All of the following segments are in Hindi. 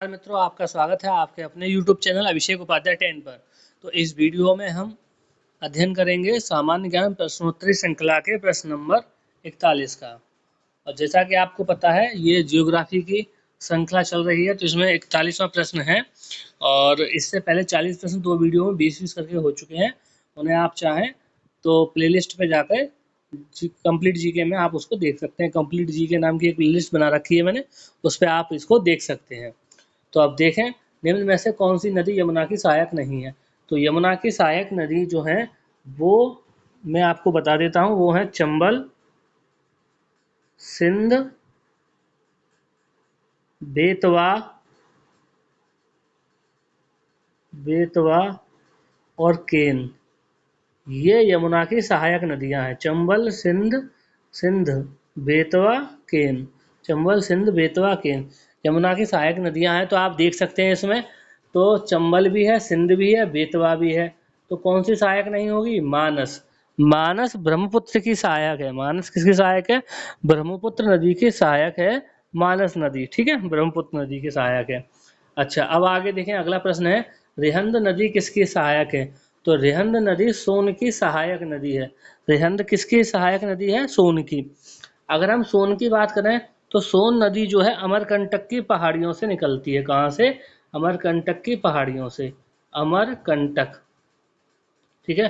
मित्रों, आपका स्वागत है आपके अपने YouTube चैनल अभिषेक उपाध्याय 10 पर। तो इस वीडियो में हम अध्ययन करेंगे सामान्य ज्ञान प्रश्नोत्तरी श्रृंखला के प्रश्न नंबर 41 का। और जैसा कि आपको पता है, ये जियोग्राफी की श्रृंखला चल रही है, तो इसमें 41वां प्रश्न है। और इससे पहले 40 प्रश्न दो वीडियो में 20-20 करके हो चुके हैं। उन्हें आप चाहें तो प्लेलिस्ट पे जाकर कंप्लीट जीके में आप उसको देख सकते हैं। कंप्लीट जीके नाम की एक प्लेलिस्ट बना रखी है मैंने, उस पर आप इसको देख सकते हैं। तो अब देखें, निम्न में से कौन सी नदी यमुना की सहायक नहीं है। तो यमुना की सहायक नदी जो है वो मैं आपको बता देता हूं, वो है चंबल, सिंध, बेतवा और केन। ये यमुना की सहायक नदियां हैं। चंबल, सिंध, बेतवा, केन। चंबल, सिंध, बेतवा, केन यमुना की सहायक नदियां हैं। तो आप देख सकते हैं इसमें तो चंबल भी है, सिंध भी है, बेतवा भी है। तो कौन सी सहायक नहीं होगी? मानस। मानस ब्रह्मपुत्र की सहायक है। मानस किसकी सहायक है? ब्रह्मपुत्र नदी की सहायक है मानस नदी। ठीक है, ब्रह्मपुत्र नदी की सहायक है। अच्छा, अब आगे देखें, अगला प्रश्न है रिहंद नदी किसकी सहायक है? तो रिहंद नदी सोन की सहायक नदी है। रिहंद किसकी सहायक नदी है? सोन की। अगर हम सोन की बात करें तो सोन नदी जो है अमरकंटक की पहाड़ियों से निकलती है। कहाँ से? अमरकंटक की पहाड़ियों से। अमरकंटक, ठीक है,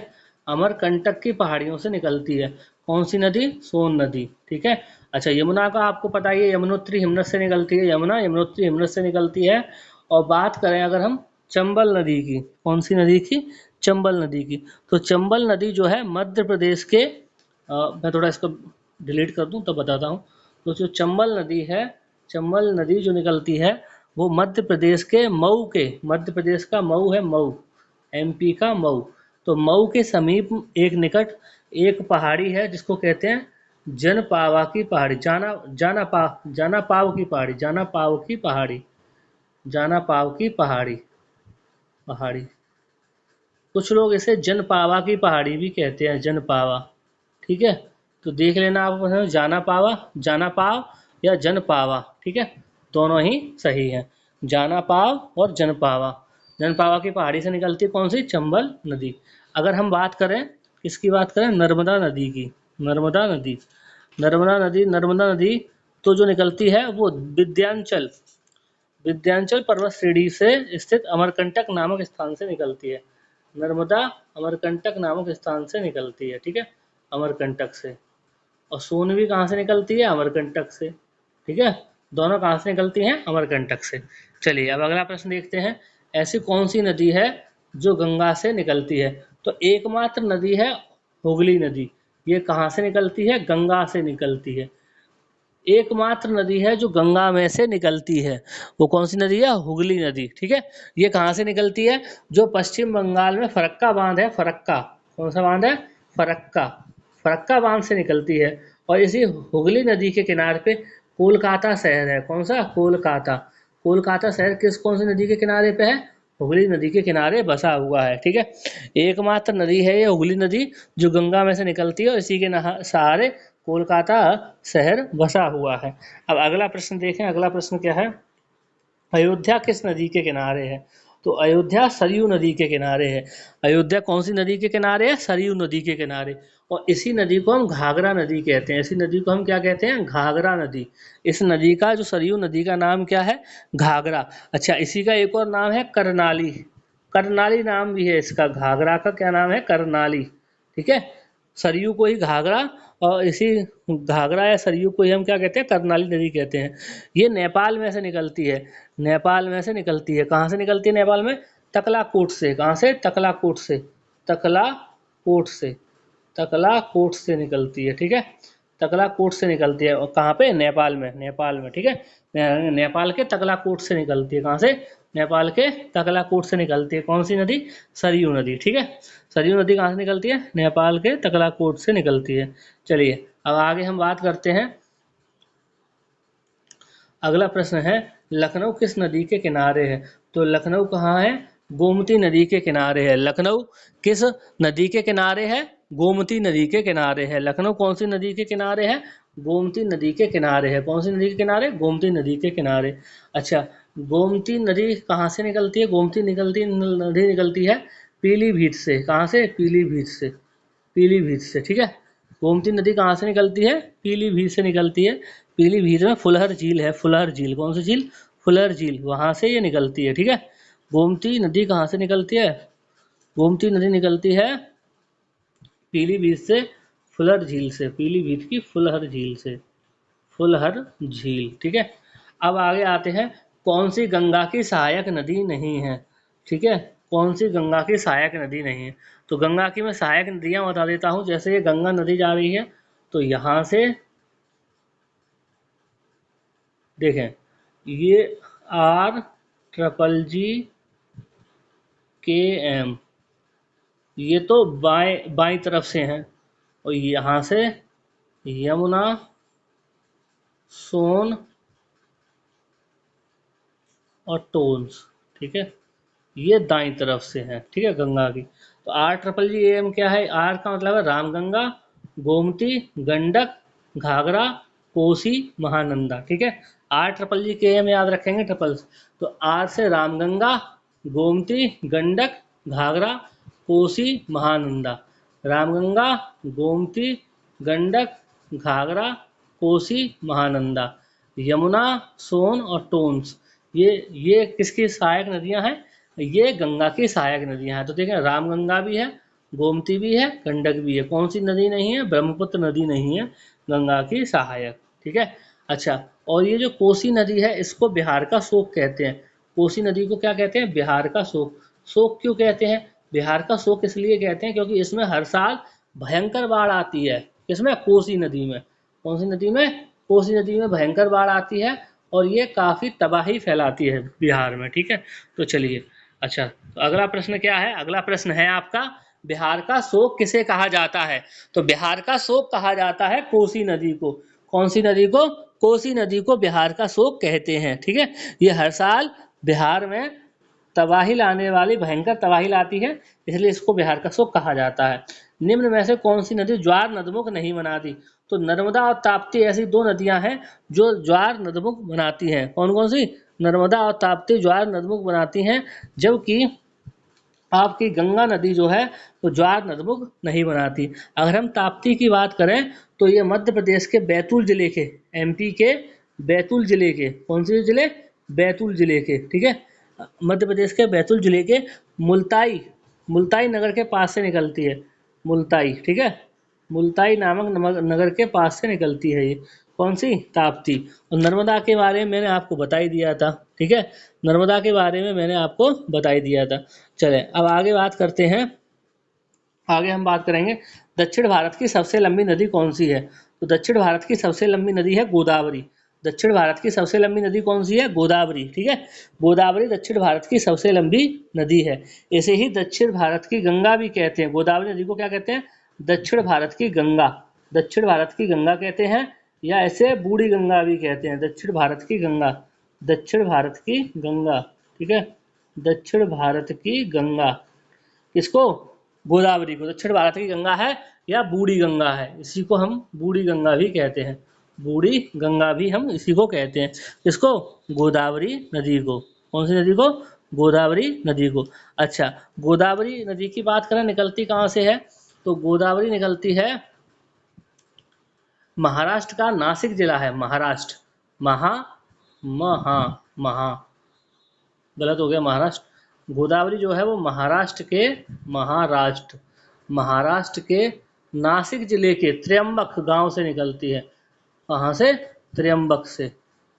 अमरकंटक की पहाड़ियों से निकलती है। कौन सी नदी? सोन नदी। ठीक है। अच्छा, यमुना का आपको पता ही है, यमुनोत्री हिमनद से निकलती है। यमुना यमुनोत्री हिमनद से निकलती है। और बात करें अगर हम चंबल नदी की, कौन सी नदी की? चंबल नदी की। तो चंबल नदी जो है मध्य प्रदेश के मैं थोड़ा इसको डिलीट कर दूं तब बताता हूँ। तो जो चंबल नदी है, चंबल नदी जो निकलती है वो मध्य प्रदेश के मऊ के, मध्य प्रदेश का मऊ है, मऊ, एमपी का मऊ। तो मऊ के समीप एक निकट एक पहाड़ी है जिसको कहते हैं जनपावा की पहाड़ी, जाना पाव की पहाड़ी, जाना पाव की पहाड़ी, जाना पाव की पहाड़ी, पहाड़ी। कुछ लोग इसे जनपावा की पहाड़ी भी कहते हैं, जनपावा। ठीक है, तो देख लेना आप, जाना पाव या जनपावा। ठीक है, दोनों ही सही है, जाना पाव और जनपावा। जनपावा की पहाड़ी से निकलती कौन सी? चंबल नदी। अगर हम बात करें, किसकी बात करें? नर्मदा नदी की। नर्मदा नदी, नर्मदा नदी तो जो निकलती है वो विंध्याचल पर्वत श्रेणी से स्थित अमरकंटक नामक स्थान से निकलती है। नर्मदा अमरकंटक नामक स्थान से निकलती है। ठीक है, अमरकंटक से। और सोन भी कहाँ से निकलती है? अमरकंटक से। ठीक है, दोनों कहाँ से निकलती हैं? अमरकंटक से। चलिए, अब अगला प्रश्न देखते हैं। ऐसी कौन सी नदी है जो गंगा से निकलती है? तो एकमात्र नदी है हुगली नदी। ये कहाँ से निकलती है? गंगा से निकलती है। एकमात्र नदी है जो गंगा में से निकलती है। वो कौन सी नदी है? हुगली नदी। ठीक है, ये कहाँ से निकलती है? जो पश्चिम बंगाल में फरक्का बांध है, फरक्का, कौन सा बांध है? फरक्का, फरक्का बांध से निकलती है। और इसी हुगली नदी के किनारे पे कोलकाता शहर है। कौन सा? कोलकाता। कोलकाता शहर कौन सी नदी के किनारे पे है? हुगली नदी के किनारे बसा हुआ है। ठीक है, एकमात्र नदी है ये हुगली नदी जो गंगा में से निकलती है, और इसी के सहारे कोलकाता शहर बसा हुआ है। अब अगला प्रश्न देखें। अगला प्रश्न क्या है? अयोध्या किस नदी के किनारे है? तो अयोध्या सरयू नदी के किनारे है। अयोध्या कौन सी नदी के किनारे है? सरयू नदी के किनारे। और इसी नदी को हम घाघरा नदी कहते हैं। इसी नदी को हम क्या कहते हैं? घाघरा नदी। इस नदी का, जो सरयू नदी का नाम क्या है? घाघरा। अच्छा, इसी का एक और नाम है करनाली। करनाली नाम भी है इसका। घाघरा का क्या नाम है? करनाली। ठीक है, सरयू को ही घाघरा, और इसी घाघरा या सरयू को ही हम क्या कहते हैं? करनाली नदी कहते हैं। ये नेपाल में से निकलती है। नेपाल में से निकलती है। कहाँ से निकलती है नेपाल में? तकलाकोट से। कहाँ से? तकलाकोट से। तकलाकोट से, तकलाकोट से निकलती है। ठीक है, तकलाकोट से निकलती है। और कहाँ पे? नेपाल में, नेपाल में। ठीक है, नेपाल के तकलाकोट से निकलती है। कहाँ से? नेपाल के तकलाकोट से निकलती है। कौन सी नदी? सरयू नदी। ठीक है, सरयू नदी कहाँ से निकलती है? नेपाल के तकलाकोट से निकलती है। चलिए, अब आगे हम बात करते हैं। अगला प्रश्न है, लखनऊ किस नदी के किनारे है? तो लखनऊ कहाँ है? गोमती नदी के किनारे है। लखनऊ किस नदी के किनारे है? गोमती नदी के किनारे है। लखनऊ कौन सी नदी के किनारे है? गोमती नदी के किनारे है। कौन सी नदी के किनारे? गोमती नदी के किनारे। अच्छा, गोमती नदी कहाँ से निकलती है? गोमती नदी निकलती है पीलीभीत से। कहाँ से? पीलीभीत से। पीलीभीत से, ठीक है। गोमती नदी कहाँ से निकलती है? पीलीभीत से निकलती है। पीलीभीत में फुलहर झील है, फुलहर झील। कौन सी झील? फुलहर झील, वहां से ये निकलती है, ठीक है। गोमती नदी कहाँ से निकलती है? गोमती नदी निकलती है पीलीभीत से, फुलहर झील से। पीलीभीत की फुलहर झील से, फुलहर झील, ठीक है। अब आगे आते हैं, कौन सी गंगा की सहायक नदी नहीं है? ठीक है, कौन सी गंगा की सहायक नदी नहीं है? तो गंगा की मैं सहायक नदियां बता देता हूं। जैसे ये गंगा नदी जा रही है, तो यहां से देखें, ये RGGKM, ये तो बाएं तरफ से हैं, और यहाँ से यमुना, सोन और टोन्स, ठीक है, ये दाईं तरफ से है, ठीक है, गंगा की। तो RGGAM क्या है? आर का मतलब है रामगंगा, गोमती, गंडक, घाघरा, कोसी, महानंदा, ठीक है। RGGAM याद रखेंगे, ट्रिपल्स। तो आर से रामगंगा, गोमती, गंडक, घाघरा, कोसी, महानंदा। रामगंगा, गोमती, गंडक, घाघरा, कोसी, महानंदा। यमुना, सोन और टोन्स, ये किसकी सहायक नदियां हैं? ये गंगा की सहायक नदियां हैं। तो देखें, रामगंगा भी है, गोमती भी है, गंडक भी है। कौन सी नदी नहीं है? ब्रह्मपुत्र नदी नहीं है गंगा की सहायक, ठीक है। अच्छा, और ये जो कोसी नदी है, इसको बिहार का शोक कहते हैं। कोसी नदी को क्या कहते हैं? बिहार का शोक। शोक क्यों कहते हैं? बिहार का शोक इसलिए कहते हैं क्योंकि इसमें हर साल भयंकर बाढ़ आती है। किसमें? कोसी नदी में। कौन सी नदी में? कोसी नदी में भयंकर बाढ़ आती है, और ये काफी तबाही फैलाती है बिहार में, ठीक है। तो चलिए, अच्छा, तो अगला प्रश्न क्या है? अगला प्रश्न है आपका, बिहार का शोक किसे कहा जाता है? तो बिहार का शोक कहा जाता है कोसी नदी को। कौन सी नदी को? कोसी नदी को बिहार का शोक कहते हैं, ठीक है। ये हर साल बिहार में तबाही लाने वाली, भयंकर तबाही लाती है, इसलिए इसको बिहार का शोक कहा जाता है। निम्न में से कौन सी नदी ज्वार नदमुख नहीं बनाती? तो नर्मदा और ताप्ती ऐसी दो नदियां हैं जो ज्वार नदमुख बनाती हैं। कौन कौन सी? नर्मदा और ताप्ती ज्वार नदमुख बनाती हैं, जबकि आपकी गंगा नदी जो है वो ज्वार नदमुख नहीं बनाती। अगर हम ताप्ती की बात करें, तो ये मध्य प्रदेश के बैतूल जिले के, एमपी के बैतूल जिले के, कौन से जिले? बैतूल जिले के, ठीक है। मध्य प्रदेश के बैतूल जिले के मुल्ताई, मुल्ताई नगर के पास से निकलती है। मुल्ताई, ठीक है, मुल्ताई नामक नगर के पास से निकलती है ये। कौन सी? ताप्ती। और नर्मदा के बारे में मैंने आपको बता ही दिया था, ठीक है। नर्मदा के बारे में मैंने आपको बता ही दिया था। चले, अब आगे बात करते हैं। आगे हम बात करेंगे, दक्षिण भारत की सबसे लंबी नदी कौन सी है? तो दक्षिण भारत की सबसे लंबी नदी है गोदावरी। दक्षिण भारत की सबसे लंबी नदी कौन सी है? गोदावरी, ठीक है। गोदावरी दक्षिण भारत की सबसे लंबी नदी है। ऐसे ही दक्षिण भारत की गंगा भी कहते हैं। गोदावरी नदी को क्या कहते हैं? दक्षिण भारत की गंगा। दक्षिण भारत की गंगा कहते हैं, या ऐसे बूढ़ी गंगा भी कहते हैं। दक्षिण भारत की गंगा, दक्षिण भारत की गंगा, ठीक है। दक्षिण भारत की गंगा, किसको? गोदावरी को। दक्षिण भारत की गंगा है या बूढ़ी गंगा है, इसी को हम बूढ़ी गंगा भी कहते हैं। बूढ़ी गंगा भी हम इसी को कहते हैं। किसको? गोदावरी नदी को। कौन सी नदी को? गोदावरी नदी को। अच्छा, गोदावरी नदी की बात करें, निकलती कहाँ से है? तो गोदावरी निकलती है, महाराष्ट्र का नासिक जिला है, महाराष्ट्र। महा महा महा गलत हो गया, महाराष्ट्र। गोदावरी जो है वो महाराष्ट्र के, महाराष्ट्र, महाराष्ट्र के नासिक जिले के त्र्यंबक गांव से निकलती है। कहाँ से? त्र्यंबक से।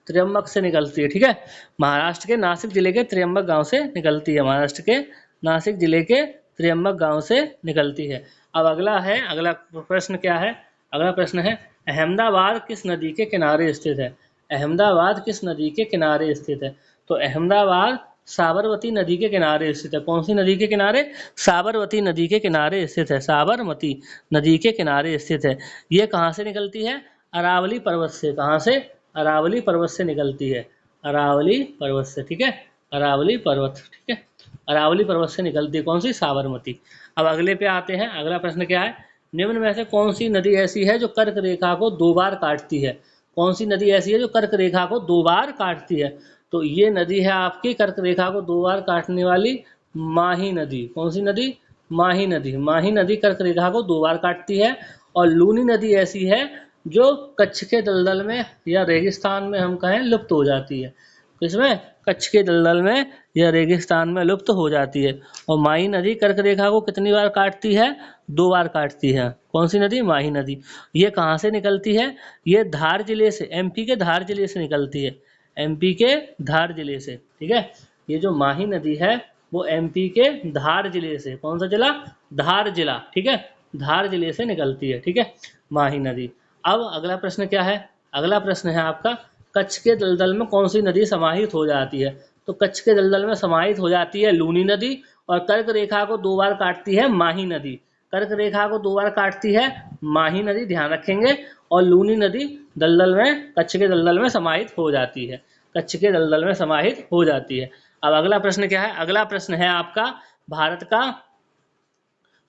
त्र्यंबक से निकलती है, ठीक है। महाराष्ट्र के नासिक जिले के त्र्यंबक गांव से निकलती है। महाराष्ट्र के नासिक जिले के त्र्यंबक गांव से निकलती है। अब अगला है, अगला प्रश्न क्या है? अगला प्रश्न है, अहमदाबाद किस नदी के किनारे स्थित है? अहमदाबाद किस नदी के किनारे स्थित है? तो अहमदाबाद साबरमती नदी के किनारे स्थित है। कौन सी नदी के किनारे? साबरमती नदी के किनारे स्थित है। साबरमती नदी के किनारे स्थित है। ये कहाँ से निकलती है? अरावली पर्वत से। कहाँ से? अरावली पर्वत से निकलती है। अरावली पर्वत से, ठीक है। अरावली पर्वत, ठीक है। अरावली पर्वत से निकलती है। कौन सी? साबरमती। अब अगले पे आते हैं। अगला प्रश्न क्या है? निम्न में से कौन सी नदी ऐसी है जो कर्क रेखा को 2 बार काटती है? कौन सी नदी ऐसी है जो कर्क रेखा को 2 बार काटती है? तो ये नदी है आपकी कर्क रेखा को 2 बार काटने वाली माही नदी। कौन सी नदी? माही नदी। माही नदी कर्क रेखा को 2 बार काटती है। और लूनी नदी ऐसी है जो कच्छ के दलदल में या रेगिस्तान में हम कहें लुप्त हो जाती है। किसमें? कच्छ के दलदल में या रेगिस्तान में लुप्त हो जाती है। और माही नदी कर्क रेखा को कितनी बार काटती है? 2 बार काटती है। कौन सी नदी? माही नदी। ये कहाँ से निकलती है? ये धार जिले से, एमपी के धार जिले से निकलती है। एमपी के धार जिले से, ठीक है। ये जो माही नदी है वो एमपी के धार जिले से, कौन सा जिला? धार जिला, ठीक है। धार जिले से निकलती है, ठीक है, माही नदी। अब अगला प्रश्न क्या है? अगला प्रश्न है आपका, कच्छ के दलदल में कौन सी नदी समाहित हो जाती है? तो कच्छ के दलदल में समाहित हो जाती है लूनी नदी। और कर्क रेखा को 2 बार काटती है माही नदी। कर्क रेखा को 2 बार काटती है माही नदी, ध्यान रखेंगे। और लूनी नदी दलदल में, कच्छ के दलदल में समाहित हो जाती है। कच्छ के दलदल में समाहित हो जाती है। अब अगला प्रश्न क्या है? अगला प्रश्न है आपका, भारत का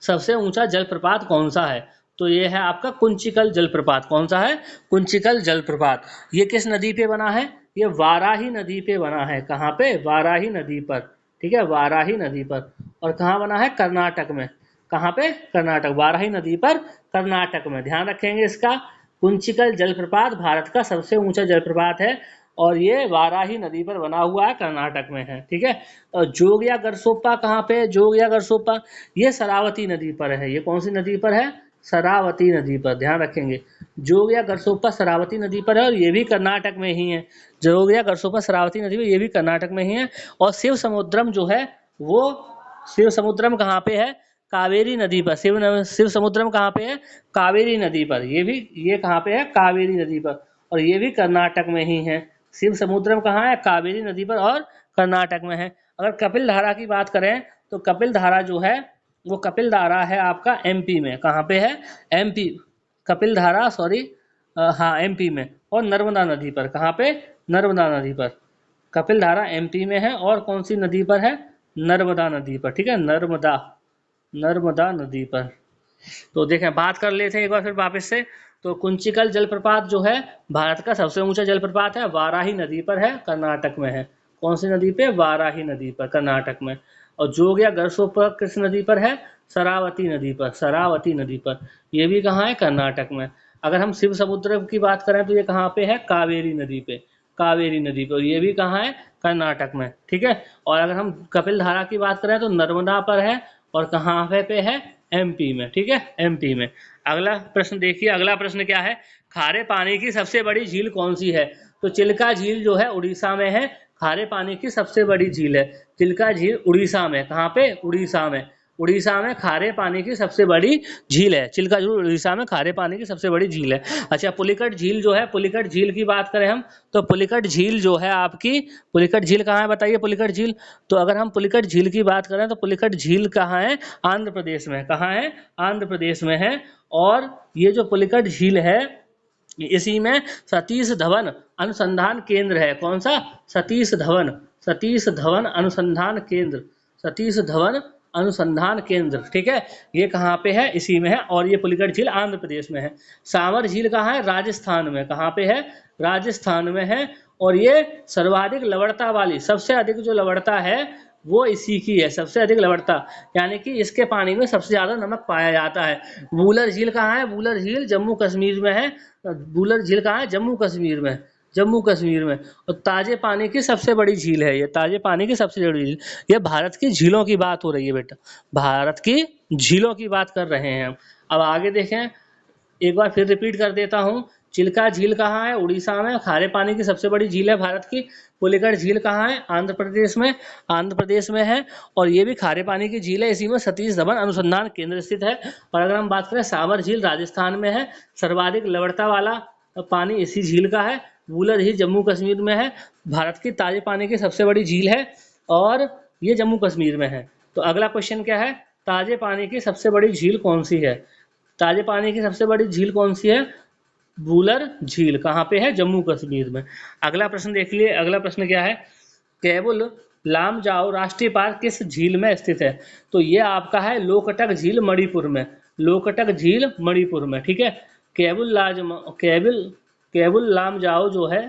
सबसे ऊंचा जलप्रपात कौन सा है? तो ये है आपका कुंचिकल जलप्रपात। कौन सा है? कुंचिकल जलप्रपात। ये किस नदी पे बना है? ये वाराही नदी पे बना है। कहाँ पे? वाराही नदी पर, ठीक है, वाराही नदी पर। और कहाँ बना है? कर्नाटक में। कहाँ पे? कर्नाटक, वाराही नदी पर, कर्नाटक में। ध्यान रखेंगे इसका। कुंचिकल जलप्रपात भारत का सबसे ऊंचा जलप्रपात है और ये वाराही नदी पर बना हुआ है, कर्नाटक में है, ठीक है। और जोग या गरसोप्पा कहाँ पे है? जोग या गरसोप्पा ये शरावती नदी पर है। ये कौन सी नदी पर है? शरावती नदी पर, ध्यान रखेंगे। जोग या गरसोप्पा शरावती नदी पर है और ये भी कर्नाटक में ही है। जोग या गरसोप्पा शरावती नदी पर, ये भी कर्नाटक में ही है। और शिव समुद्रम जो है वो, शिव समुद्रम कहाँ पे है? कावेरी नदी पर। शिव समुद्रम कहाँ पे है? कावेरी नदी पर। ये कहाँ पे है? कावेरी नदी पर। और ये भी कर्नाटक में ही है। शिव समुद्रम कहाँ है? कावेरी नदी पर और कर्नाटक में है। अगर कपिल धारा की बात करें तो कपिल धारा जो है वो, कपिल धारा है आपका एमपी में। कहाँ पे है? एमपी। कपिल धारा, सॉरी, हाँ, एमपी में। और नर्मदा नदी पर। कहाँ पे? नर्मदा नदी पर। कपिल धारा एमपी में है और कौन सी नदी पर है? नर्मदा नदी पर, ठीक है, नर्मदा, नर्मदा नदी पर। तो देखें, बात कर लेते हैं एक बार फिर वापस से। तो कुंचिकल जलप्रपात जो है भारत का सबसे ऊंचा जलप्रपात है, वाराही नदी पर है, कर्नाटक में है। कौन सी नदी पे? वाराही नदी पर, कर्नाटक में। और जोग या गरसोप्पा किस नदी पर है? शरावती नदी पर, शरावती नदी पर। ये भी कहाँ है? कर्नाटक में। अगर हम शिव समुद्र की बात करें तो ये कहाँ पे है? कावेरी नदी पे, कावेरी नदी पर। ये भी कहाँ है? कर्नाटक में, ठीक है। और अगर हम कपिल धारा की बात करें तो नर्मदा पर है और कहाँ पे है? एमपी में, ठीक है, एमपी में। अगला प्रश्न देखिए, अगला प्रश्न क्या है? खारे पानी की सबसे बड़ी झील कौन सी है? तो चिल्का झील जो है उड़ीसा में है, खारे पानी की सबसे बड़ी झील है। चिल्का झील उड़ीसा में। कहाँ पे? उड़ीसा में। उड़ीसा में खारे पानी की सबसे बड़ी झील है। चिल्का झील उड़ीसा में खारे पानी की सबसे बड़ी झील है। अच्छा, पुलिकट झील जो है, पुलिकट झील की बात करें हम तो पुलिकट झील जो है आपकी, पुलिकट झील कहाँ है बताइए? पुलिकट झील, तो अगर हम पुलिकट झील की बात करें तो पुलिकट झील कहाँ है? आंध्र प्रदेश में। कहाँ है? आंध्र प्रदेश में है। और ये जो पुलिकट झील है इसी में सतीश धवन अनुसंधान केंद्र है। कौन सा? सतीश धवन, सतीश धवन अनुसंधान केंद्र, सतीश धवन अनुसंधान केंद्र, ठीक है। ये कहाँ पे है? इसी में है। और ये पुलिकट झील आंध्र प्रदेश में है। सावर झील कहाँ है? राजस्थान में। कहाँ पे है? राजस्थान में है। और ये सर्वाधिक लवणता वाली, सबसे अधिक जो लवणता है वो इसी की है, सबसे अधिक लवणता, यानी कि इसके पानी में सबसे ज्यादा नमक पाया जाता है। वूलर झील कहाँ है? वूलर झील जम्मू कश्मीर में है। वूलर झील कहाँ है? जम्मू कश्मीर में, जम्मू कश्मीर में। और ताजे पानी की सबसे बड़ी झील है ये, ताजे पानी की सबसे बड़ी झील। ये भारत की झीलों की बात हो रही है बेटा, भारत की झीलों की बात कर रहे हैं हम। अब आगे देखें, एक बार फिर रिपीट कर देता हूँ। चिल्का झील कहाँ है? उड़ीसा में, खारे पानी की सबसे बड़ी झील है भारत की। पुलिकट झील कहाँ है? आंध्र प्रदेश में, आंध्र प्रदेश में है। और ये भी खारे पानी की झील है, इसी में सतीश धवन अनुसंधान केंद्र स्थित है। और अगर हम बात करें, सावर झील राजस्थान में है, सर्वाधिक लवणता वाला पानी इसी झील का है। वूलर झील जम्मू कश्मीर में है, भारत की ताजे पानी की सबसे बड़ी झील है और ये जम्मू कश्मीर में है। तो अगला क्वेश्चन क्या है? ताजे पानी की सबसे बड़ी झील कौन सी है? ताजे पानी की सबसे बड़ी झील कौन सी है? वूलर झील। कहाँ पे है? जम्मू कश्मीर में। अगला प्रश्न देख लिए, अगला प्रश्न क्या है? केबुल लामजाओ राष्ट्रीय पार्क किस झील में स्थित है? तो ये आपका है लोकटक झील मणिपुर में, लोकटक झील मणिपुर में, ठीक है। केबुल लामजाओ जो है,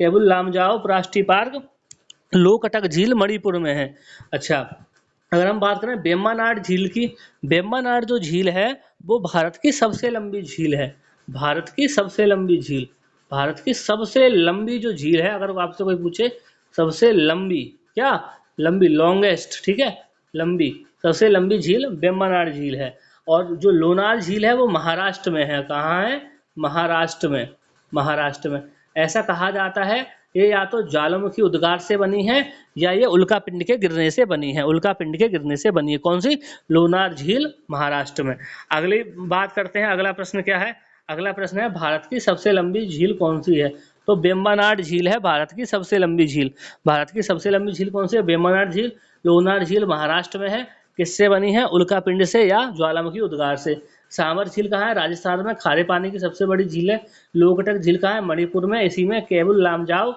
केबुल लामजाओ राष्ट्रीय पार्क लोकटक झील मणिपुर में है। अच्छा, अगर हम बात करें वेम्बनाड झील की, वेम्बनाड जो झील है वो भारत की सबसे लंबी झील है। भारत की सबसे लंबी झील, भारत की सबसे लंबी जो झील है, अगर आपसे कोई पूछे सबसे लंबी, क्या लंबी, लॉन्गेस्ट, ठीक है, लंबी, सबसे लंबी झील वेम्बनाड झील है। और जो लोनार झील है वो महाराष्ट्र में है। कहाँ है? महाराष्ट्र में, महाराष्ट्र में। ऐसा कहा जाता है ये या तो ज्वालामुखी उद्गार से बनी है या ये उल्कापिंड के गिरने से बनी है, उल्कापिंड के गिरने से बनी है। कौन सी? लोनार झील, महाराष्ट्र में। अगली बात करते हैं, अगला प्रश्न क्या है? अगला प्रश्न है भारत की सबसे लंबी झील कौन सी है? तो वेम्बनाड झील है भारत की सबसे लंबी झील। भारत की सबसे लंबी झील कौन सी है? वेम्बनाड झील। लोनार झील महाराष्ट्र में है। किससे बनी है? उल्कापिंड से या ज्वालामुखी उद्गार से। सामर झील कहाँ है? राजस्थान में, खारे पानी की सबसे बड़ी झील है। लोकटक झील कहाँ है? मणिपुर में। इसी में केबुल लामजाओ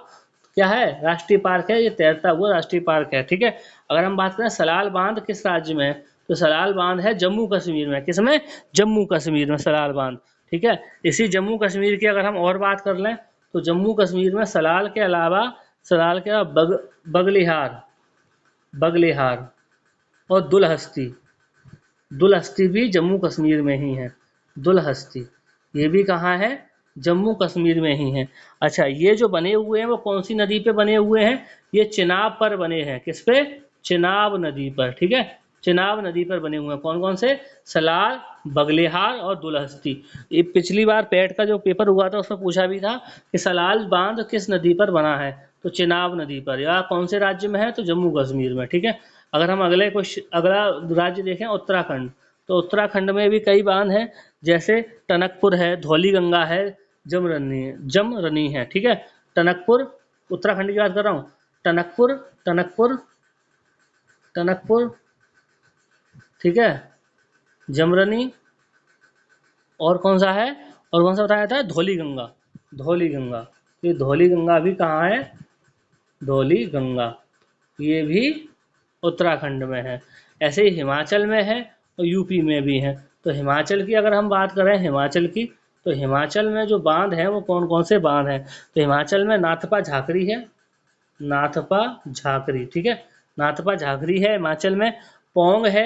क्या है? राष्ट्रीय पार्क है। ये तैरता हुआ राष्ट्रीय पार्क है, ठीक है। अगर हम बात करें सलाल बांध किस राज्य में है, तो सलाल बांध है जम्मू कश्मीर में। किसमें? जम्मू कश्मीर में सलाल बांध, ठीक है। इसी जम्मू कश्मीर की अगर हम और बात कर लें तो जम्मू कश्मीर में सलाल के अलावा, सलाल के अलावा बगलिहार, बगलिहार और दुलहस्ती, दुलहस्ती भी जम्मू कश्मीर में ही है। दुलहस्ती ये भी कहाँ है? जम्मू कश्मीर में ही है। अच्छा, ये जो बने हुए हैं वो कौन सी नदी पे बने हुए हैं? ये चिनाब पर बने हैं। किस पे? चिनाब नदी पर, ठीक है। चिनाब नदी पर बने हुए हैं। कौन कौन से? सलाल, बगलिहार और दुलहस्ती। ये पिछली बार पेट का जो पेपर हुआ था उसमें पूछा भी था कि सलाल बांध किस नदी पर बना है, तो चिनाब नदी पर। या कौन से राज्य में है? तो जम्मू कश्मीर में, ठीक है। अगर हम अगला राज्य देखें उत्तराखंड, तो उत्तराखंड में भी कई बांध हैं, जैसे टनकपुर है, धौली गंगा है, जमरनी है, ठीक है। टनकपुर, उत्तराखंड की बात कर रहा हूँ। टनकपुर, टनकपुर, टनकपुर, ठीक है, जमरनी, और कौन सा है? और कौन सा बताया था? धौली गंगा, धौली गंगा। ये धौली गंगा भी कहाँ है? धौली गंगा ये भी उत्तराखंड में है। ऐसे ही हिमाचल में है और यूपी में भी है। तो हिमाचल की अगर हम बात करें, हिमाचल की, तो हिमाचल में जो बांध है वो कौन कौन से बांध हैं? तो हिमाचल में नाथपा झाकरी है, नाथपा झाकरी, ठीक है, नाथपा झाकरी है हिमाचल में। पौंग है,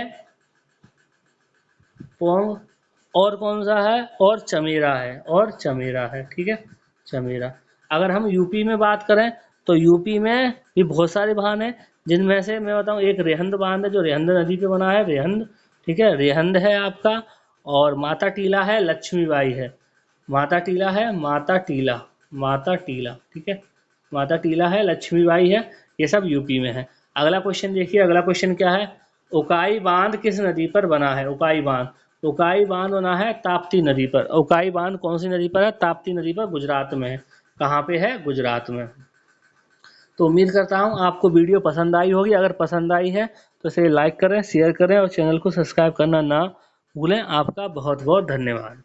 पौंग, और कौन सा है? और चमेरा है, और चमेरा है, ठीक है, चमेरा। अगर हम यूपी में बात करें तो यूपी में भी बहुत सारे बांध हैं, जिनमें से मैं बताऊं एक रेहंद बांध है जो रेहंद नदी पे बना है, रेहंद, ठीक है, रेहंद है आपका। और माता टीला है, लक्ष्मीबाई है, माता टीला है, माता टीला, माता टीला, ठीक है, माता टीला है, लक्ष्मीबाई है, ये सब यूपी में है। अगला क्वेश्चन देखिए, अगला क्वेश्चन क्या है? उकाई बांध किस नदी पर बना है? उकाई बांध, उकाई बांध बना है ताप्ती नदी पर। उकाई बांध कौन सी नदी पर है? ताप्ती नदी पर, गुजरात में है। कहाँ पे है? गुजरात में। तो उम्मीद करता हूँ आपको वीडियो पसंद आई होगी। अगर पसंद आई है तो इसे लाइक करें, शेयर करें और चैनल को सब्सक्राइब करना ना भूलें। आपका बहुत बहुत धन्यवाद।